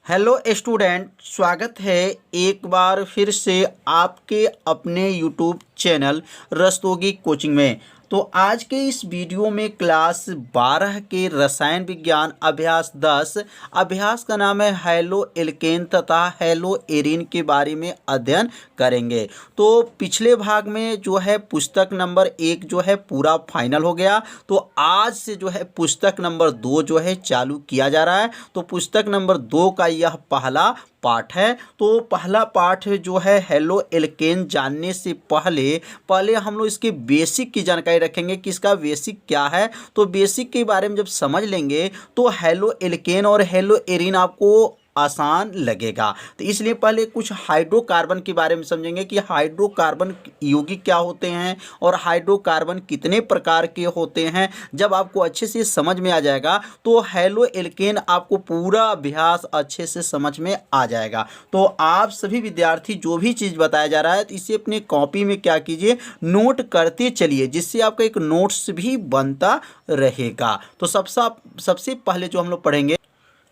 Hello student, स्वागत है एक बार फिर से आपके अपने यूट्यूब चैनल रस्तोगी कोचिंग में। तो आज के इस वीडियो में क्लास 12 के रसायन विज्ञान अभ्यास 10 अभ्यास का नाम है हैलो एल्केन तथा हैलो एरीन के बारे में अध्ययन करेंगे। तो पिछले भाग में जो है पुस्तक नंबर 1 जो है पूरा फाइनल हो गया। तो आज से जो है पुस्तक नंबर 2 जो है चालू किया जा रहा है। तो पुस्तक नंबर 2 का यह पहला पाठ है। तो पहला पाठ जो है हेलो एल्केन जानने से पहले हम लोग इसके बेसिक की जानकारी रखेंगे कि इसका बेसिक क्या है। तो बेसिक के बारे में जब समझ लेंगे तो हेलो एल्केन और हेलो एरीन आपको आसान लगेगा। तो इसलिए पहले कुछ हाइड्रोकार्बन के बारे में समझेंगे कि हाइड्रोकार्बन यौगिक क्या होते हैं और हाइड्रोकार्बन कितने प्रकार के होते हैं। जब आपको अच्छे से समझ में आ जाएगा तो हेलो एल्केन आपको पूरा अभ्यास अच्छे से समझ में आ जाएगा। तो आप सभी विद्यार्थी जो भी चीज़ बताया जा रहा है तो इसे अपनी कॉपी में क्या कीजिए, नोट करते चलिए, जिससे आपका एक नोट्स भी बनता रहेगा। तो सबसे पहले जो हम लोग पढ़ेंगे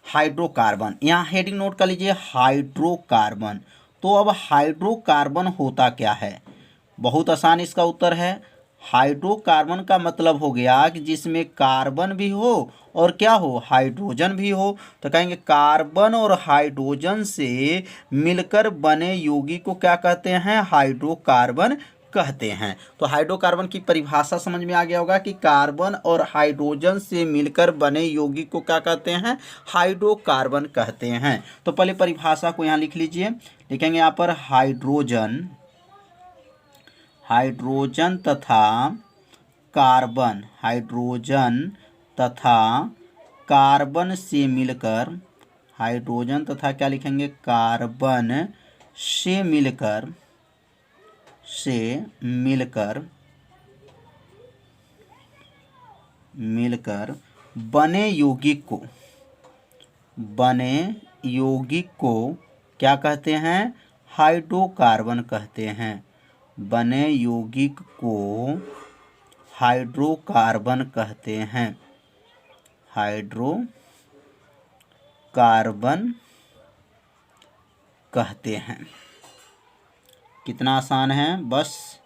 हाइड्रोकार्बन। यहाँ हेडिंग नोट कर लीजिए, हाइड्रोकार्बन। तो अब हाइड्रोकार्बन होता क्या है? बहुत आसान इसका उत्तर है। हाइड्रोकार्बन का मतलब हो गया कि जिसमें कार्बन भी हो और क्या हो, हाइड्रोजन भी हो। तो कहेंगे कार्बन और हाइड्रोजन से मिलकर बने यौगिक को क्या कहते हैं? हाइड्रोकार्बन कहते हैं। तो हाइड्रोकार्बन की परिभाषा समझ में आ गया होगा कि कार्बन और हाइड्रोजन से मिलकर बने यौगिक को क्या कहते हैं? हाइड्रोकार्बन कहते हैं। तो पहले परिभाषा को यहाँ लिख लीजिए। लिखेंगे यहाँ पर हाइड्रोजन तथा कार्बन, हाइड्रोजन तथा कार्बन से मिलकर, हाइड्रोजन तथा क्या लिखेंगे? कार्बन से मिलकर बने यौगिक को क्या कहते हैं? हाइड्रोकार्बन कहते हैं। बने यौगिक को हाइड्रोकार्बन कहते हैं। हाइड्रोकार्बन कहते हैं। कितना आसान है, बस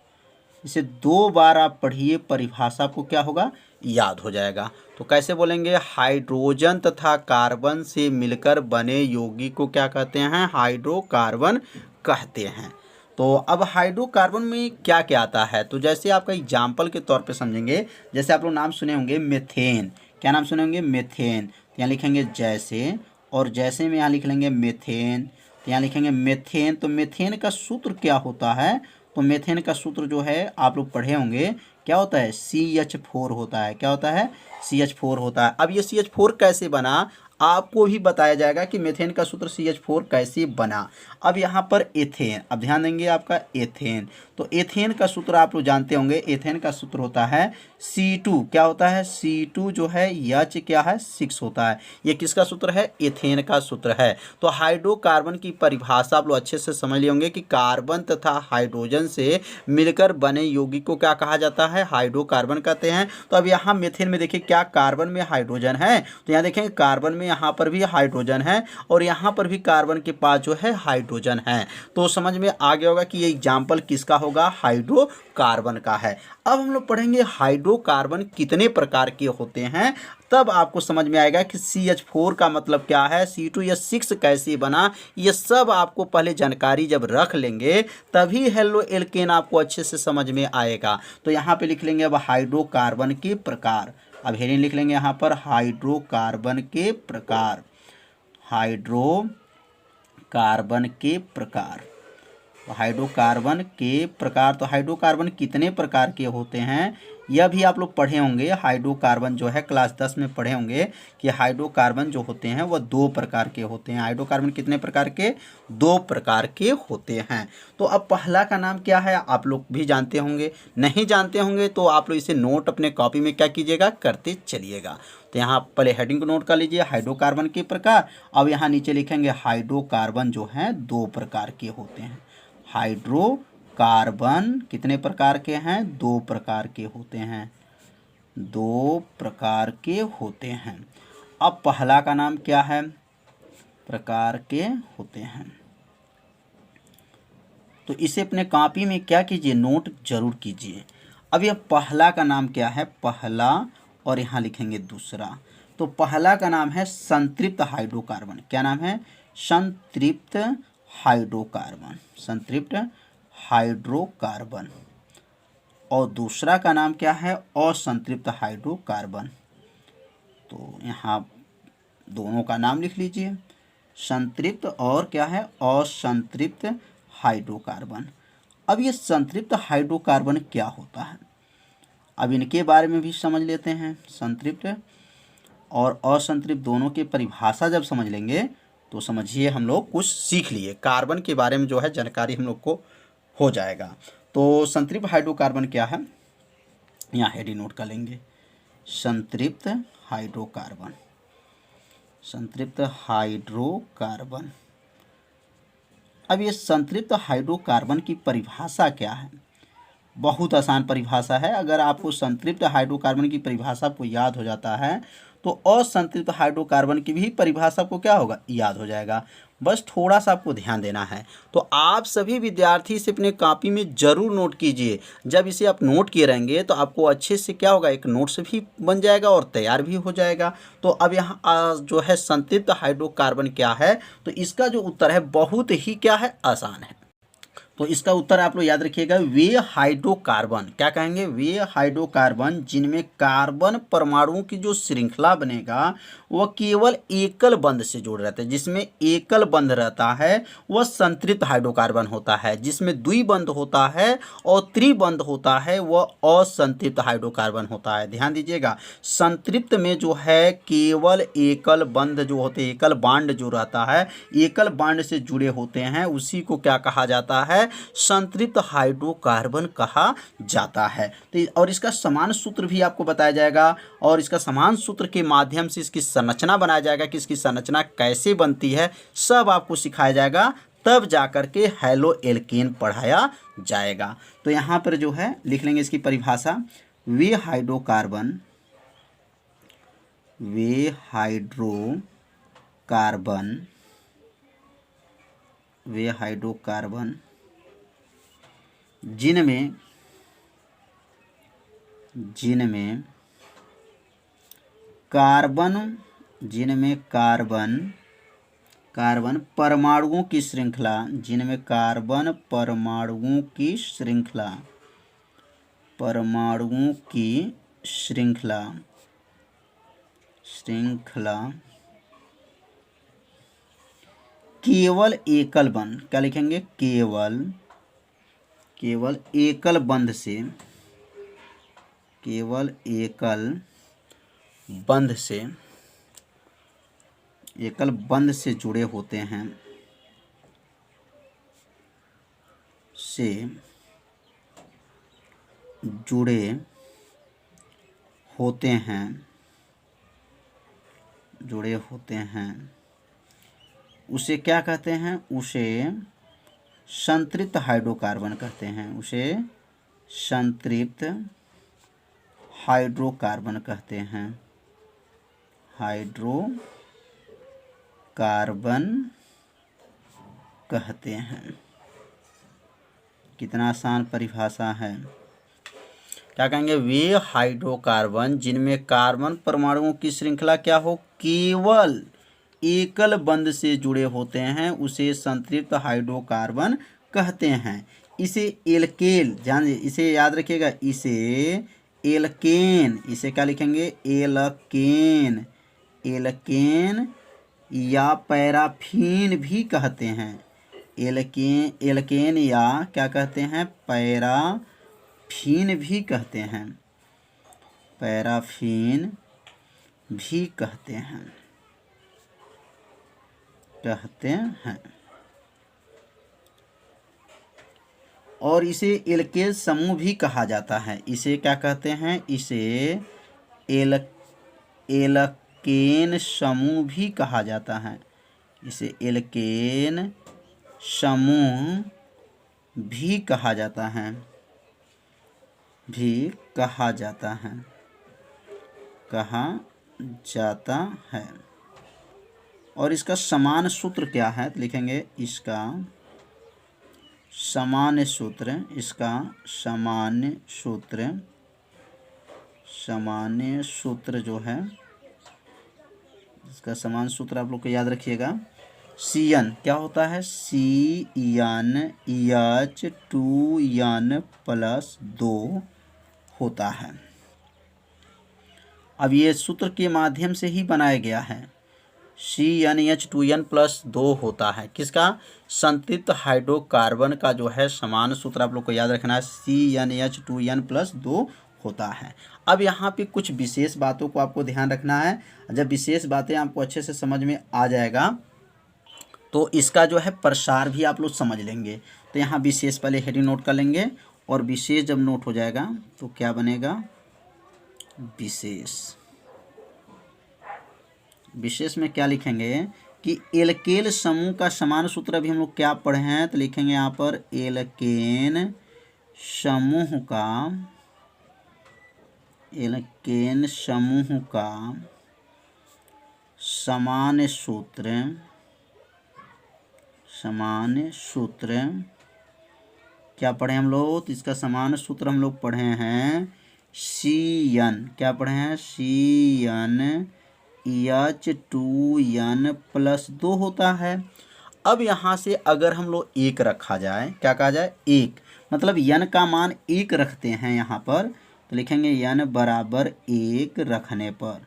इसे 2 बार आप पढ़िए, परिभाषा को क्या होगा, याद हो जाएगा। तो कैसे बोलेंगे? हाइड्रोजन तथा कार्बन से मिलकर बने यौगिक को क्या कहते हैं? हाइड्रोकार्बन कहते हैं। तो अब हाइड्रोकार्बन में क्या क्या आता है? तो जैसे आपका एग्जाम्पल के तौर पे समझेंगे, जैसे आप लोग नाम सुने होंगे मेथेन। क्या नाम सुने होंगे? मेथेन। तो यहाँ लिखेंगे जैसे, और जैसे में यहाँ लिख लेंगे मेथेन। तो यहाँ लिखेंगे मेथेन। तो मेथेन का सूत्र क्या होता है? तो मेथेन का सूत्र जो है आप लोग पढ़े होंगे, क्या होता है? CH4 होता है। क्या होता है? CH4 होता है। अब ये CH4 कैसे बना आपको भी बताया जाएगा कि मेथेन का सूत्र CH4 कैसे बना। अब यहाँ पर एथेन, अब ध्यान देंगे आपका एथेन। तो एथेन का सूत्र आप लोग जानते होंगे, एथेन का सूत्र होता है C2। क्या होता है? C2 जो है H क्या है? 6 होता है। ये किसका सूत्र है? एथेन का सूत्र है। तो हाइड्रोकार्बन की परिभाषा आप लोग अच्छे से समझ लिए होंगे कि कार्बन तथा हाइड्रोजन से मिलकर बने यौगिक को क्या कहा जाता है? हाइड्रोकार्बन कहते हैं। तो अब यहाँ मेथेन में देखिए, क्या कार्बन में हाइड्रोजन है? तो यहाँ देखेंगे कार्बन में यहाँ पर भी हाइड्रोजन है और यहाँ पर भी कार्बन के पास जो है हाइड्रोजन है। तो समझ में आ गया होगा कि ये एग्जाम्पल किसका होगा? हाइड्रोकार्बन का है। अब हम लोग पढ़ेंगे हाइड्रोकार्बन कितने प्रकार के होते हैं, तब आपको समझ में आएगा कि CH4 का मतलब क्या है, C2 या 6 कैसे बना। ये सब आपको पहले जानकारी जब रख लेंगे तभी हेलो एल्केन आपको अच्छे से समझ में आएगा। तो यहाँ पे लिख लेंगे अब हाइड्रोकार्बन के प्रकार। अब हेडिंग लिख लेंगे यहाँ पर हाइड्रोकार्बन के प्रकार। हाइड्रोकार्बन के प्रकार, हाइड्रोकार्बन के प्रकार। तो हाइड्रोकार्बन कितने प्रकार के होते हैं यह भी आप लोग पढ़े होंगे। हाइड्रोकार्बन जो है क्लास 10 में पढ़े होंगे कि हाइड्रोकार्बन जो होते हैं वह 2 प्रकार के होते हैं। हाइड्रोकार्बन कितने प्रकार के? 2 प्रकार के होते हैं। तो अब पहला का नाम क्या है आप लोग भी जानते होंगे, नहीं जानते होंगे तो आप लोग इसे नोट अपने कॉपी में क्या कीजिएगा, करते चलिएगा। तो यहाँ पहले हेडिंग को नोट कर लीजिए, हाइड्रोकार्बन के प्रकार। अब यहाँ नीचे लिखेंगे हाइड्रोकार्बन जो हैं 2 प्रकार के होते हैं। हाइड्रोकार्बन कितने प्रकार के हैं? 2 प्रकार के होते हैं। 2 प्रकार के होते हैं। अब पहला का नाम क्या है? प्रकार के होते हैं। तो इसे अपने कॉपी में क्या कीजिए, नोट जरूर कीजिए। अब यह पहला का नाम क्या है, पहला, और यहाँ लिखेंगे दूसरा। तो पहला का नाम है संतृप्त हाइड्रोकार्बन। क्या नाम है, संतृप्त हाइड्रोकार्बन, संतृप्त हाइड्रोकार्बन। और दूसरा का नाम क्या है, असंतृप्त हाइड्रोकार्बन। तो यहाँ दोनों का नाम लिख लीजिए, संतृप्त और क्या है, असंतृप्त हाइड्रोकार्बन। अब ये संतृप्त हाइड्रोकार्बन क्या होता है, अब इनके बारे में भी समझ लेते हैं। संतृप्त और असंतृप्त दोनों की परिभाषा जब समझ लेंगे तो समझिए हम लोग कुछ सीख लिए, कार्बन के बारे में जो है जानकारी हम लोग को हो जाएगा। तो संतृप्त हाइड्रोकार्बन क्या है, यहाँ हेडिंग नोट कर लेंगे, संतृप्त हाइड्रोकार्बन, संतृप्त हाइड्रोकार्बन। अब ये संतृप्त हाइड्रोकार्बन की परिभाषा क्या है, बहुत आसान परिभाषा है। अगर आपको संतृप्त हाइड्रोकार्बन की परिभाषा को याद हो जाता है तो असंतृप्त हाइड्रोकार्बन की भी परिभाषा को क्या होगा, याद हो जाएगा। बस थोड़ा सा आपको ध्यान देना है। तो आप सभी विद्यार्थी इसे अपने कॉपी में ज़रूर नोट कीजिए। जब इसे आप नोट किए रहेंगे तो आपको अच्छे से क्या होगा, एक नोट्स भी बन जाएगा और तैयार भी हो जाएगा। तो अब यहाँ जो है संतृप्त हाइड्रोकार्बन क्या है, तो इसका जो उत्तर है बहुत ही क्या है, आसान है। तो इसका उत्तर आप लोग याद रखिएगा, वे हाइड्रोकार्बन, क्या कहेंगे, वे हाइड्रोकार्बन जिनमें कार्बन परमाणुओं की जो श्रृंखला बनेगा वह केवल एकल बंध से जुड़ रहता है। जिसमें एकल बंध रहता है वह संतृप्त हाइड्रोकार्बन होता है। जिसमें द्विबंध होता है और त्रिबंध होता है वह असंतृप्त हाइड्रोकार्बन होता है। ध्यान दीजिएगा, संतृप्त में जो है केवल एकल बंध जो होते हैं, एकल बांड जो रहता है, एकल बांड से जुड़े होते हैं, उसी को क्या कहा जाता है, संतृप्त हाइड्रोकार्बन कहा जाता है। तो और इसका समान सूत्र भी आपको बताया जाएगा और इसका समान सूत्र के माध्यम से इसकी संरचना बनाया जाएगा कि इसकी संरचना कैसे बनती है, सब आपको सिखाया जाएगा। तब जाकर के हैलो एल्केन पढ़ाया जाएगा। तो यहाँ पर जो है लिख लेंगे इसकी परिभाषा, वे हाइड्रोकार्बन, वे हाइड्रोकार्बन, वे हाइड्रोकार्बन जिनमें कार्बन, जिनमें कार्बन परमाणुओं की श्रृंखला, जिनमें कार्बन परमाणुओं की श्रृंखला, परमाणुओं की श्रृंखला केवल एकल बंध, क्या लिखेंगे, केवल एकल बंध से, केवल एकल बंध से, एकल बंध से जुड़े होते हैं, से जुड़े होते हैं, जुड़े होते हैं, उसे क्या कहते हैं, उसे संतृप्त हाइड्रोकार्बन कहते हैं, उसे संतृप्त हाइड्रोकार्बन कहते हैं, हाइड्रोकार्बन कहते हैं। कितना आसान परिभाषा है। क्या कहेंगे, वे हाइड्रोकार्बन जिनमें कार्बन परमाणुओं की श्रृंखला क्या हो, केवल एकल बंध से जुड़े होते हैं, उसे संतृप्त हाइड्रोकार्बन कहते हैं। इसे एल्केन, ध्यान दीजिए, इसे याद रखिएगा, इसे एल्केन, इसे क्या लिखेंगे, एल्केन, एल्केन या पैराफीन भी कहते हैं। एल्केन या क्या कहते हैं, पैराफीन भी कहते हैं, पैराफीन भी कहते हैं, और इसे एल्केन समूह भी कहा जाता है। इसे क्या कहते हैं, इसे एल्केन समूह भी कहा जाता है, इसे एल्केन समूह भी कहा जाता है, भी कहा जाता है, कहा जाता है। और इसका समान सूत्र क्या है, तो लिखेंगे इसका सामान्य सूत्र, इसका सामान्य सूत्र जो है, इसका समान सूत्र आप लोग को याद रखिएगा। Cn क्या होता है, CnH2n+2 होता है। अब ये सूत्र के माध्यम से ही बनाया गया है। CnH2n+2 होता है किसका, संतृप्त हाइड्रोकार्बन का जो है समान सूत्र आप लोग को याद रखना है, CnH2n+2 होता है। अब यहाँ पे कुछ विशेष बातों को आपको ध्यान रखना है। जब विशेष बातें आपको अच्छे से समझ में आ जाएगा तो इसका जो है प्रसार भी आप लोग समझ लेंगे। तो यहाँ विशेष पहले हेडिंग नोट कर लेंगे, और विशेष जब नोट हो जाएगा तो क्या बनेगा, विशेष में क्या लिखेंगे कि एल्केन समूह का समान सूत्र अभी हम लोग क्या पढ़े हैं, तो लिखेंगे यहाँ पर एल्केन समूह का समान सूत्र क्या पढ़े हम लोग, तो इसका समान सूत्र हम लोग पढ़े हैं Cn, क्या पढ़े हैं, CnH2n+2 होता है। अब यहाँ से अगर हम लोग 1 रखा जाए, क्या कहा जाए, 1 मतलब n का मान 1 रखते हैं यहाँ पर, तो लिखेंगे n बराबर 1 रखने पर,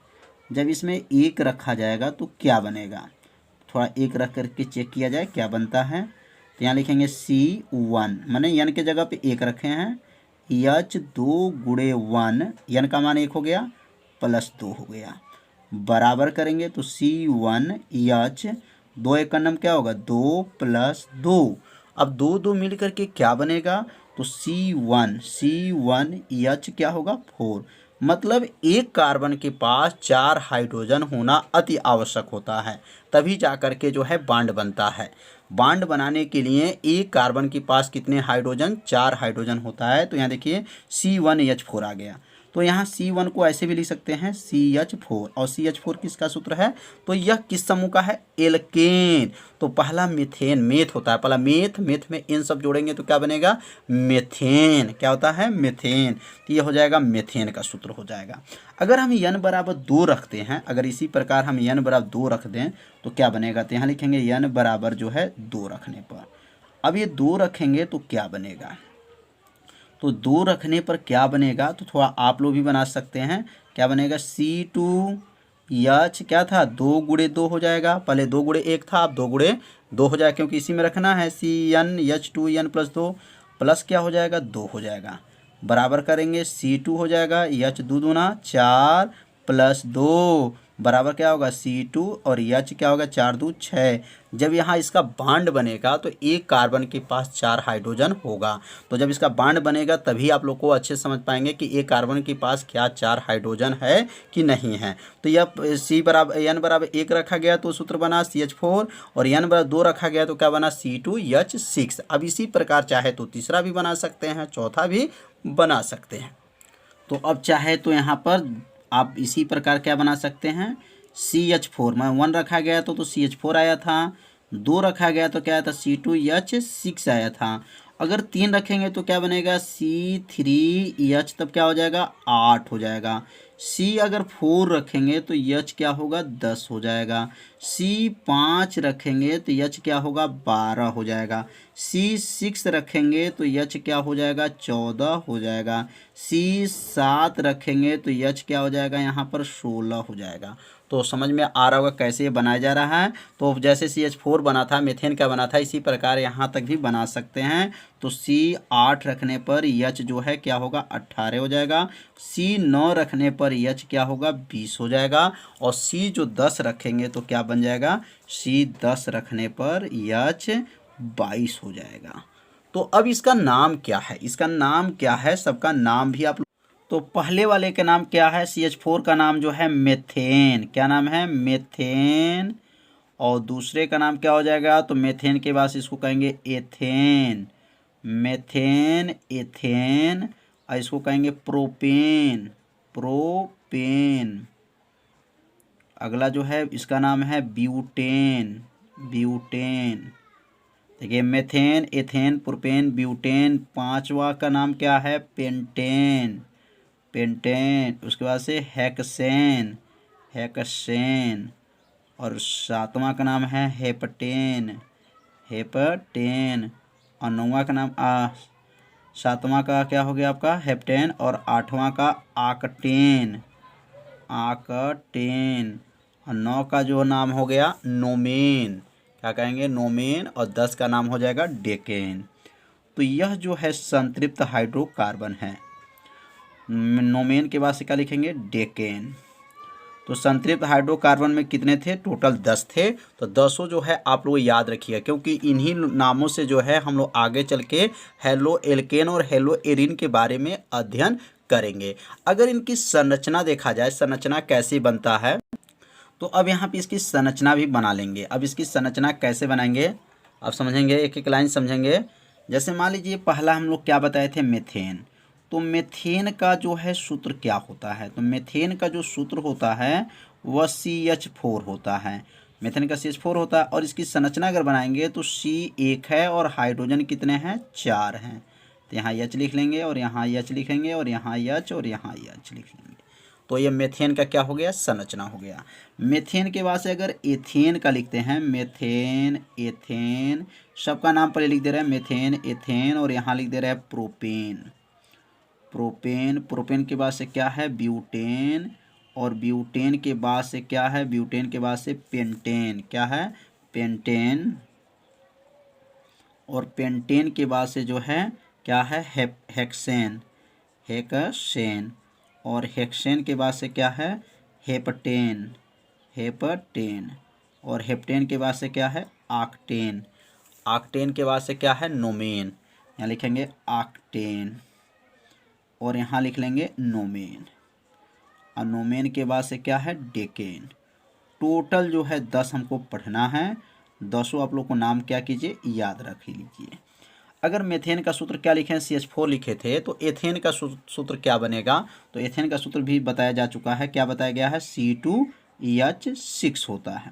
जब इसमें 1 रखा जाएगा तो क्या बनेगा, थोड़ा 1 रख करके चेक किया जाए क्या बनता है। तो यहाँ लिखेंगे C1, मैंने n के जगह पे 1 रखे हैं, H2 × 1, n का मान 1 हो गया, +2 हो गया, बराबर करेंगे तो C1H, 2 1 का नाम क्या होगा, 2 + 2, अब 2 2 मिल करके क्या बनेगा, तो C1H क्या होगा, 4। मतलब एक कार्बन के पास 4 हाइड्रोजन होना अति आवश्यक होता है, तभी जाकर के जो है बॉन्ड बनता है। बॉन्ड बनाने के लिए एक कार्बन के पास कितने हाइड्रोजन, 4 हाइड्रोजन होता है। तो यहाँ देखिए C1H4 आ गया, तो यहाँ C1 को ऐसे भी लिख सकते हैं CH4, और CH4 किसका सूत्र है, तो यह किस समूह का है, एल्केन। तो पहला मीथेन, मेथ होता है, पहला मेथ में इन सब जोड़ेंगे तो क्या बनेगा, मेथेन, क्या होता है, मेथेन। तो ये हो जाएगा मेथेन का सूत्र हो जाएगा। अगर हम n बराबर 2 रखते हैं, अगर इसी प्रकार हम n बराबर 2 रख दें तो क्या बनेगा, तो यहाँ लिखेंगे n बराबर जो है 2 रखने पर। अब ये 2 रखेंगे तो क्या बनेगा, तो 2 रखने पर क्या बनेगा, तो थोड़ा आप लोग भी बना सकते हैं, क्या बनेगा, C2H क्या था, 2 × 2 हो जाएगा, पहले 2 × 1 था, अब 2 × 2 हो जाएगा, क्योंकि इसी में रखना है CnH2n+2, प्लस क्या हो जाएगा, 2 हो जाएगा, बराबर करेंगे C2 हो जाएगा, H 2 दूना 4 + 2, बराबर क्या होगा C2, और H क्या होगा, 4 2 6। जब यहाँ इसका बॉन्ड बनेगा तो एक कार्बन के पास 4 हाइड्रोजन होगा, तो जब इसका बॉन्ड बनेगा तभी आप लोग को अच्छे समझ पाएंगे कि एक कार्बन के पास क्या 4 हाइड्रोजन है कि नहीं है। तो यह n बराबर 1 रखा गया तो सूत्र बना CH4, और n बराबर 2 रखा गया तो क्या बना C2H6। अब इसी प्रकार चाहे तो तीसरा भी बना सकते हैं, चौथा भी बना सकते हैं। तो अब चाहे तो यहाँ पर आप इसी प्रकार क्या बना सकते हैं, CH4 में 1 रखा गया तो CH4 आया था, 2 रखा गया तो क्या आया था, C2H6 आया था। अगर 3 रखेंगे तो क्या बनेगा, C3H, तब क्या हो जाएगा, 8 हो जाएगा। C अगर 4 रखेंगे तो H क्या होगा, 10 हो जाएगा। C5 रखेंगे तो H क्या होगा, 12 हो जाएगा। C6 रखेंगे तो H क्या हो जाएगा, 14 हो जाएगा। C7 रखेंगे तो H क्या हो जाएगा, यहाँ पर 16 हो जाएगा। तो समझ में आ रहा होगा कैसे ये बनाया जा रहा है। तो जैसे CH4 बना था, मेथेन का बना था, इसी प्रकार यहाँ तक भी बना सकते हैं। तो C8 रखने पर H जो है क्या होगा, 18 हो जाएगा। C9 रखने पर H क्या होगा, 20 हो जाएगा। और C जो 10 रखेंगे तो क्या बन जाएगा, C10 रखने पर H 22 हो जाएगा। तो अब इसका नाम क्या है, इसका नाम क्या है, सबका नाम भी आप, तो पहले वाले का नाम क्या है, CH4 का नाम जो है मेथेन, क्या नाम है, मेथेन। और दूसरे का नाम क्या हो जाएगा, तो मेथेन के बाद इसको कहेंगे एथेन, मेथेन एथेन। और इसको कहेंगे प्रोपेन, प्रोपेन। अगला जो है इसका नाम है ब्यूटेन। देखिए मेथेन, एथेन, प्रोपेन, ब्यूटेन। पांचवा का नाम क्या है? पेंटेन। उसके बाद से हेक्सेन। और सातवां का नाम है हेप्टेन। और नौवां का नाम सातवां का क्या हो गया आपका? हेप्टेन। और आठवां का आक्टेन। और 9 का जो नाम हो गया नोमेन। क्या कहेंगे? नोमेन। और 10 का नाम हो जाएगा डेकेन। तो यह जो है संतृप्त हाइड्रोकार्बन है। नोमेन के बाद से क्या लिखेंगे? डेकेन। तो संतृप्त हाइड्रोकार्बन में कितने थे? टोटल 10 थे। तो 10 जो है आप लोग याद रखिएगा, क्योंकि इन्हीं नामों से जो है हम लोग आगे चल के हेलो एल्केन और हेलो एरिन के बारे में अध्ययन करेंगे। अगर इनकी संरचना देखा जाए, संरचना कैसे बनता है, तो अब यहाँ पे इसकी संरचना भी बना लेंगे। अब इसकी संरचना कैसे बनाएंगे आप समझेंगे, एक एक लाइन समझेंगे। जैसे मान लीजिए पहला हम लोग क्या बताए थे? मीथेन। तो मीथेन का जो है सूत्र क्या होता है? तो मीथेन का जो सूत्र होता है वह CH4 होता है। मीथेन का CH4 होता है। और इसकी संरचना अगर बनाएंगे तो C 1 है और हाइड्रोजन कितने हैं? 4 हैं। तो यहाँ H लिख लेंगे और यहाँ H लिखेंगे और यहाँ H और यहाँ H लिख लेंगे। तो ये मेथेन का क्या हो गया? संरचना हो गया। मेथेन के बाद से अगर एथेन का लिखते हैं, मेथेन, एथेन, सबका नाम पहले लिख दे रहे हैं मेथेन, एथेन। और यहाँ लिख दे रहे हैं प्रोपेन। प्रोपेन के बाद से क्या है? ब्यूटेन। और ब्यूटेन के बाद से क्या है? ब्यूटेन के बाद से पेंटेन। क्या है? पेंटेन। और पेंटेन के बाद से जो है क्या है? हेक्सेन। और हेक्सेन के बाद से क्या है? हेप्टेन। और हेप्टेन के बाद से क्या है? आक्टेन के बाद से क्या है? नोमेन। यहाँ लिखेंगे आक्टेन और यहाँ लिख लेंगे नोमेन। और नोमेन के बाद से क्या है? डेकेन। टोटल जो है 10 हमको पढ़ना है। 10 आप लोग को नाम क्या कीजिए? याद रख लीजिए। अगर मेथेन का सूत्र क्या लिखे हैं? CH4 लिखे थे। तो एथेन का सूत्र क्या बनेगा? तो एथेन का सूत्र भी बताया जा चुका है। क्या बताया गया है? C2EH6 होता है।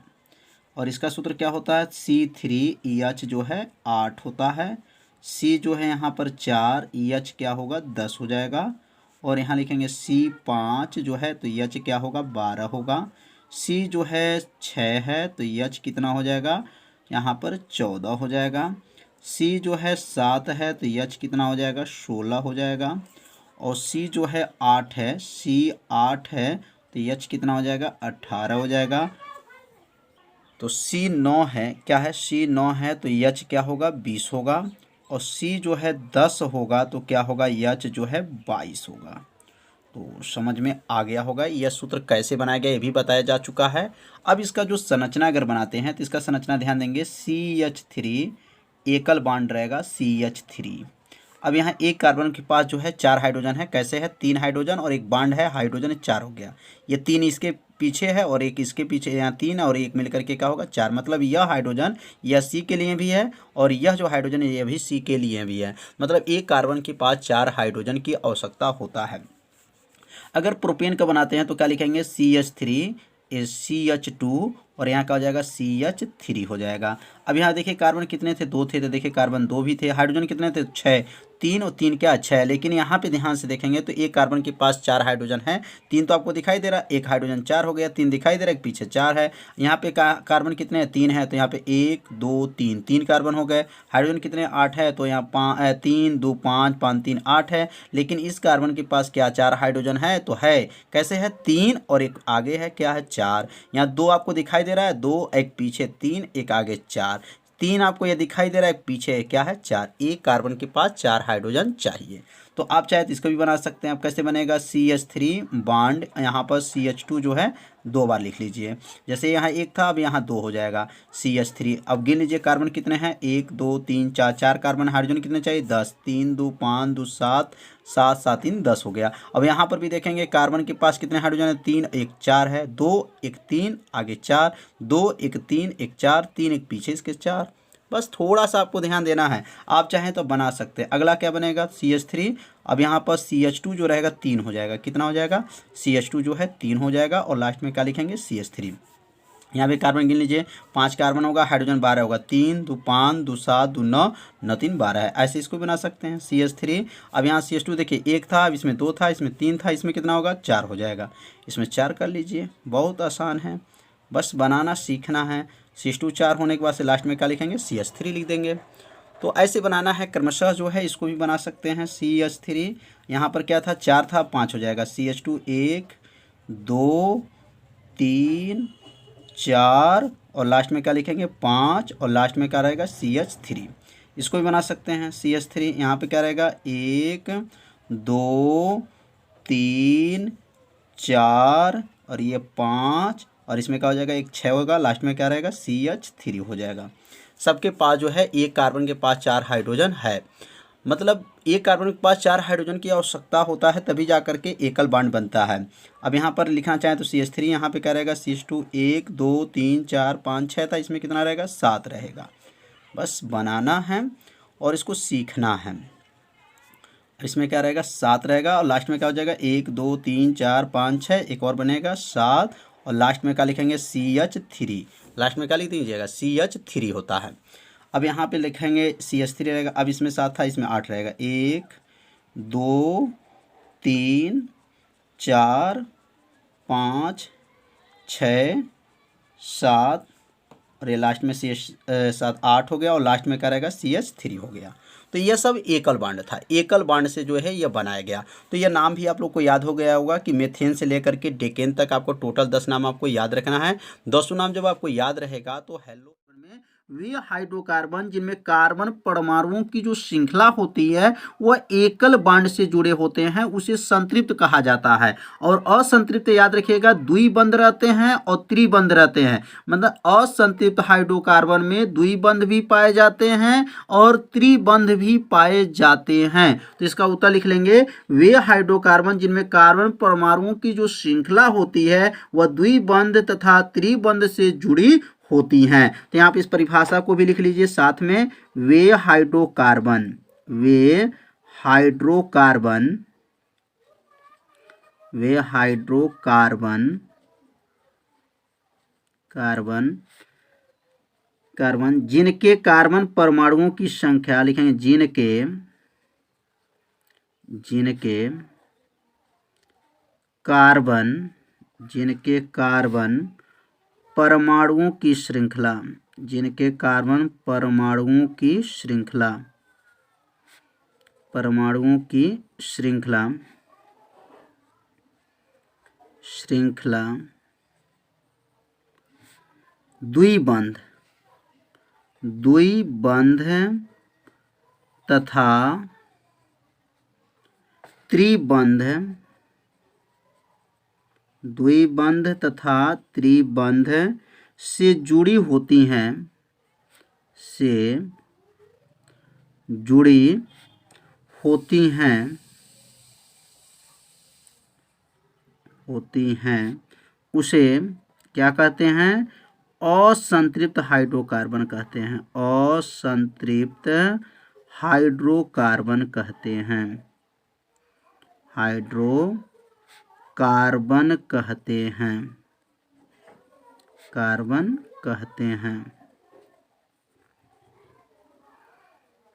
और इसका सूत्र क्या होता है? C3EH जो है 8 होता है। C जो है यहाँ पर 4, EH क्या होगा? 10 हो जाएगा। और यहाँ लिखेंगे C5 जो है तो EH क्या होगा? 12 होगा। C जो है 6 है तो EH कितना हो जाएगा? यहाँ पर 14 हो जाएगा। C जो है 7 है तो H कितना हो जाएगा? 16 हो जाएगा। और C जो है 8 है, C8 है तो H कितना हो जाएगा? 18 हो जाएगा। तो C 9 है, क्या है? C 9 है तो H क्या होगा? 20 होगा। और C जो है 10 होगा तो क्या होगा? H जो है 22 होगा। तो समझ में आ गया होगा। यह सूत्र कैसे बनाया गया ये भी बताया जा चुका है। अब इसका जो संरचना अगर बनाते हैं तो इसका संरचना ध्यान देंगे। CH3 एकल बॉन्ड रहेगा CH3। अब यहाँ एक कार्बन के पास जो है 4 हाइड्रोजन है। कैसे है? 3 हाइड्रोजन और एक बॉन्ड है, हाइड्रोजन 4 हो गया। ये 3 इसके पीछे है और एक इसके पीछे, यहाँ 3 और एक मिलकर के क्या होगा? 4। मतलब यह हाइड्रोजन यह C के लिए भी है और यह जो हाइड्रोजन है यह भी C के लिए भी है। मतलब एक कार्बन के पास 4 हाइड्रोजन की आवश्यकता होता है। अगर प्रोपेन का बनाते हैं तो क्या लिखेंगे? CH3 CH2 और यहाँ क्या हो जाएगा? CH3 हो जाएगा। अब यहाँ देखिए कार्बन कितने थे? 2 थे। तो देखिए कार्बन 2 भी थे। हाइड्रोजन कितने थे? 6। 3 और 3 क्या? 6। लेकिन यहाँ पे ध्यान से देखेंगे तो एक कार्बन के पास 4 हाइड्रोजन है। 3 तो आपको दिखाई दे रहा है, एक हाइड्रोजन 4 हो गया। 3 दिखाई दे रहा है, एक पीछे 4 है। यहाँ पे कार्बन कितने हैं? 3 है। तो यहाँ पे 1 2 3 3 कार्बन हो गए। हाइड्रोजन कितने? 8 है। तो यहाँ 3 2 5 5 3 8 है। लेकिन इस कार्बन के पास क्या 4 हाइड्रोजन है? तो है। कैसे है? 3 और एक आगे है क्या है? 4। यहाँ 2 आपको दिखाई दे रहा है, 2 एक पीछे 3 एक आगे 4। 3 आपको ये दिखाई दे रहा है, पीछे क्या है? 4। एक कार्बन के पास 4 हाइड्रोजन चाहिए। तो आप चाहे तो इसको भी बना सकते हैं। आप कैसे बनेगा? CH3 बॉन्ड, यहाँ पर CH2 जो है 2 बार लिख लीजिए। जैसे यहाँ 1 था, अब यहाँ 2 हो जाएगा CH3। अब गिन लीजिए कार्बन कितने हैं? 1 2 3 4। 4 कार्बन। हाइड्रोजन कितने चाहिए? 10। 3 2 5 2 7 7 7 3 10 हो गया। अब यहाँ पर भी देखेंगे कार्बन के पास कितने हाइड्रोजन है? 3 1 4 है। 2 1 3 आगे 4, 2 1 3 1 4, 3 1 पीछे इसके 4। बस थोड़ा सा आपको ध्यान देना है। आप चाहें तो बना सकते हैं। अगला क्या बनेगा? CH3 अब यहाँ पर CH2 जो रहेगा 3 हो जाएगा, कितना हो जाएगा, CH2 जो है 3 हो जाएगा और लास्ट में क्या लिखेंगे CH3। यहाँ पे कार्बन गिन लीजिए, 5 कार्बन होगा, हाइड्रोजन 12 होगा, 3 2 5 2 7 2 9 9 3 12 है, ऐसे इसको बना सकते हैं CH3। अब यहाँ CH2 देखिए 1 था, अब इसमें 2 था, इसमें 3 था, इसमें कितना होगा 4 हो जाएगा, इसमें 4 कर लीजिए, बहुत आसान है, बस बनाना सीखना है। CH2 4 होने के बाद से लास्ट में क्या लिखेंगे CH3 लिख देंगे। तो ऐसे बनाना है क्रमशः जो है, इसको भी बना सकते हैं CH3। यहाँ पर क्या था 4 था, 5 हो जाएगा, CH2 1 2 3 4 और लास्ट में क्या लिखेंगे 5 और लास्ट में क्या रहेगा CH3। इसको भी बना सकते हैं CH3। यहाँ पे क्या रहेगा 1 2 3 4 और ये 5 और इसमें क्या हो जाएगा एक 6 होगा, लास्ट में क्या रहेगा CH3 हो जाएगा। सबके पास जो है एक कार्बन के पास 4 हाइड्रोजन है, मतलब एक कार्बन के पास 4 हाइड्रोजन की आवश्यकता होता है तभी जा करके एकल बॉन्ड बनता है। अब यहाँ पर लिखना चाहें तो CH3 यहाँ पे क्या रहेगा CH2 1 2 3 4 5 6 था, इसमें कितना रहेगा 7 रहेगा। बस बनाना है और इसको सीखना है। इसमें क्या रहेगा 7 रहेगा और लास्ट में क्या हो जाएगा 1 2 3 4 5 6, एक और बनेगा 7 और लास्ट में क्या लिखेंगे CH3। लास्ट में क्या लिख दीजिएगा CH3 होता है। अब यहाँ पे लिखेंगे CH3 रहेगा, अब इसमें 7 था, इसमें 8 रहेगा, 1 2 3 4 5 6 7 और ये लास्ट में CH7 8 हो गया और लास्ट में क्या रहेगा CH3 हो गया। तो यह सब एकल बॉन्ड था, एकल बॉन्ड से जो है यह बनाया गया। तो यह नाम भी आप लोग को याद हो गया होगा कि मेथेन से लेकर के डेकेन तक आपको टोटल 10 नाम आपको याद रखना है। 10 नाम जब आपको याद रहेगा तो हेलो में वे हाइड्रोकार्बन जिनमें कार्बन परमाणुओं की जो श्रृंखला होती है वह एकल बॉन्ड से जुड़े होते हैं, उसे संतृप्त कहा जाता है। और असंतृप्त याद रखिएगा द्विबंध रहते हैं और त्रिबंध रहते हैं, मतलब असंतृप्त हाइड्रोकार्बन में द्विबंध भी पाए जाते हैं और त्रिबंध भी पाए जाते हैं। तो इसका उत्तर लिख लेंगे, वे हाइड्रोकार्बन जिनमें कार्बन परमाणुओं की जो श्रृंखला होती है वह द्विबंध तथा त्रिबंध से जुड़ी होती हैं। तो यहाँ पे इस परिभाषा को भी लिख लीजिए साथ में, वे हाइड्रोकार्बन जिनके कार्बन परमाणुओं की संख्या लिखेंगे, जिनके कार्बन परमाणुओं की श्रृंखला, द्विबंध तथा त्रिबंध से जुड़ी होती हैं, उसे क्या कहते हैं, असंतृप्त हाइड्रोकार्बन कहते हैं, हाइड्रोकार्बन कहते हैं।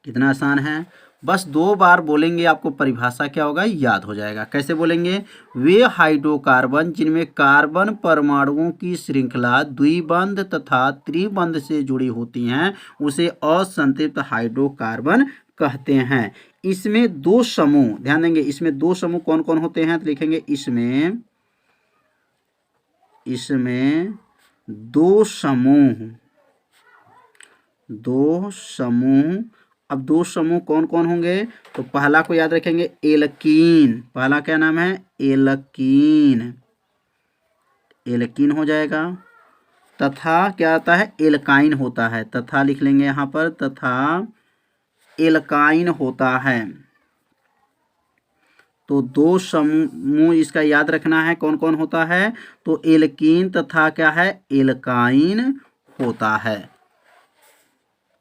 कितना आसान है, बस 2 बार बोलेंगे आपको परिभाषा क्या होगा याद हो जाएगा। कैसे बोलेंगे, वे हाइड्रोकार्बन जिनमें कार्बन परमाणुओं की श्रृंखला द्विबंध तथा त्रिबंध से जुड़ी होती हैं उसे असंतृप्त हाइड्रोकार्बन कहते हैं। इसमें 2 समूह, ध्यान देंगे इसमें 2 समूह कौन कौन होते हैं, तो लिखेंगे इसमें 2 समूह। अब 2 समूह कौन कौन होंगे, तो पहला को याद रखेंगे एल्कीन, पहला क्या नाम है एल्कीन हो जाएगा। तथा क्या आता है एल्काइन होता है, तथा लिख लेंगे यहाँ पर, तथा एल्काइन होता है। तो 2 समूह इसका याद रखना है कौन कौन होता है, तो एल्कीन तथा क्या है एल्काइन होता है,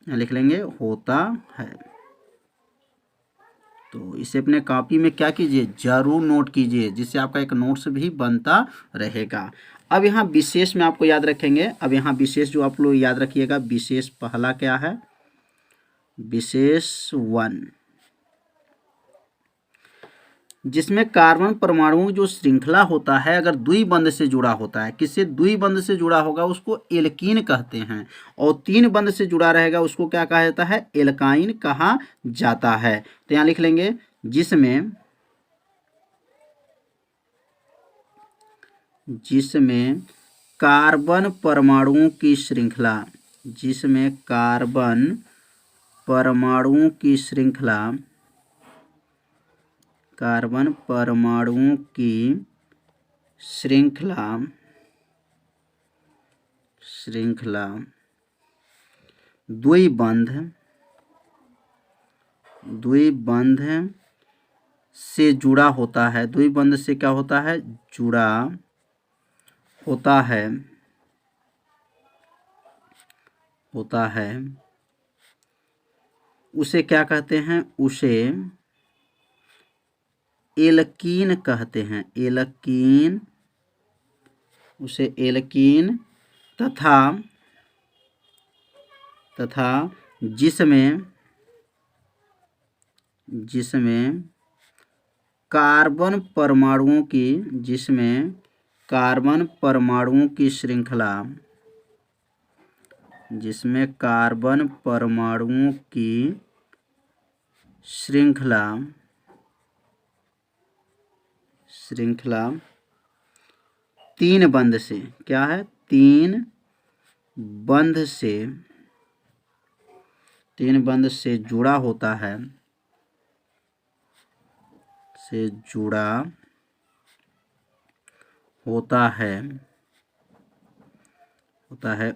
लिख लेंगे होता है। तो इसे अपने कॉपी में क्या कीजिए, जरूर नोट कीजिए, जिससे आपका एक नोट्स भी बनता रहेगा। अब यहाँ विशेष में आपको याद रखेंगे। अब यहाँ विशेष जो आप लोग याद रखिएगा, विशेष पहला क्या है, विशेष 1, जिसमें कार्बन परमाणुओं जो श्रृंखला होता है अगर द्विबंध से जुड़ा होता है, किससे द्विबंध से जुड़ा होगा उसको एल्कीन कहते हैं, और 3 बंध से जुड़ा रहेगा उसको क्या कहा जाता है, एल्काइन कहा जाता है। तो यहाँ लिख लेंगे जिसमें कार्बन परमाणुओं की श्रृंखला, जिसमें कार्बन परमाणुओं की श्रृंखला, कार्बन परमाणुओं की श्रृंखला द्विबंध से जुड़ा होता है, द्विबंध से क्या होता है, जुड़ा होता है, उसे क्या कहते हैं, उसे एल्कीन कहते हैं, एल्कीन, उसे एल्कीन, तथा जिसमें कार्बन परमाणुओं की श्रृंखला, जिसमें कार्बन परमाणुओं की श्रृंखला 3 बंध से, क्या है, 3 बंध से जुड़ा होता है,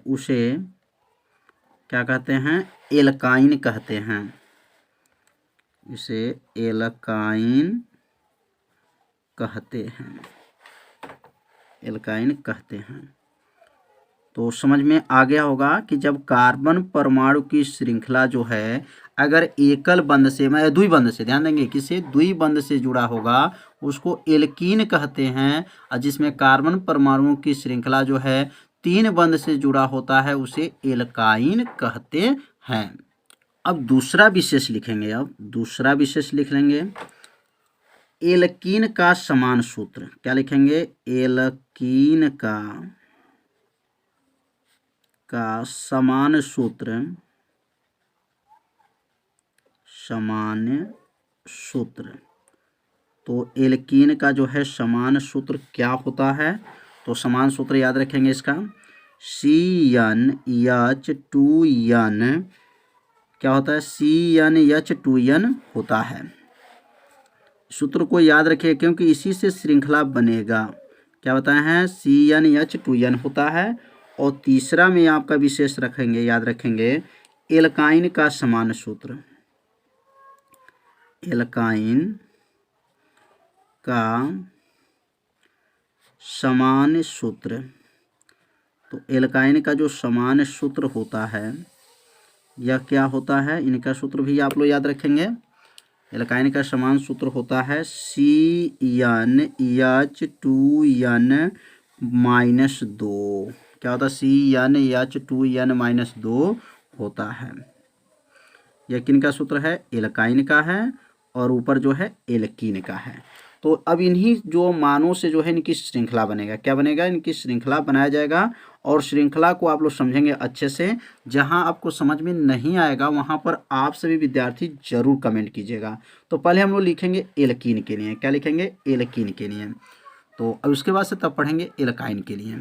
उसे क्या कहते हैं, एल्काइन कहते हैं, इसे एल्काइन कहते हैं। तो समझ में आ गया होगा कि जब कार्बन परमाणु की श्रृंखला जो है अगर एकल बंध से, मैं द्विबंध से, ध्यान देंगे किसे, द्विबंध से जुड़ा होगा उसको एल्कीन कहते हैं, और जिसमें कार्बन परमाणुओं की श्रृंखला जो है 3 बंध से जुड़ा होता है उसे एल्काइन कहते हैं। अब दूसरा विशेष लिखेंगे, लिख लेंगे, एल्कीन का समान सूत्र, क्या लिखेंगे, एल्कीन का समान सूत्र। तो एल्कीन का जो है समान सूत्र क्या होता है, तो समान सूत्र याद रखेंगे इसका, CnH2n, क्या होता है, CnH2n होता है। सूत्र को याद रखिए क्योंकि इसी से श्रृंखला बनेगा। क्या बताए हैं, CnH2n होता है। और तीसरा में आपका विशेष रखेंगे, याद रखेंगे, एल्काइन का समान सूत्र, एल्काइन का समान सूत्र। तो एल्काइन का जो समान सूत्र होता है यह क्या होता है, इनका सूत्र भी आप लोग याद रखेंगे। एल्काइन का समान सूत्र होता है CnH2n-2, क्या होता है, CnH2n-2 होता है। यह किनका सूत्र है, एल्काइन का है, और ऊपर जो है एल्कीन का है। तो अब इन्हीं जो मानों से जो है इनकी श्रृंखला बनेगा, क्या बनेगा, इनकी श्रृंखला बनाया जाएगा। और श्रृंखला को आप लोग समझेंगे अच्छे से। जहां आपको समझ में नहीं आएगा वहां पर आप सभी विद्यार्थी जरूर कमेंट कीजिएगा। तो पहले हम लोग लिखेंगे एल्कीन के लिए, क्या लिखेंगे, एल्कीन के लिए। तो अब उसके बाद से तब पढ़ेंगे एल्काइन के लिए।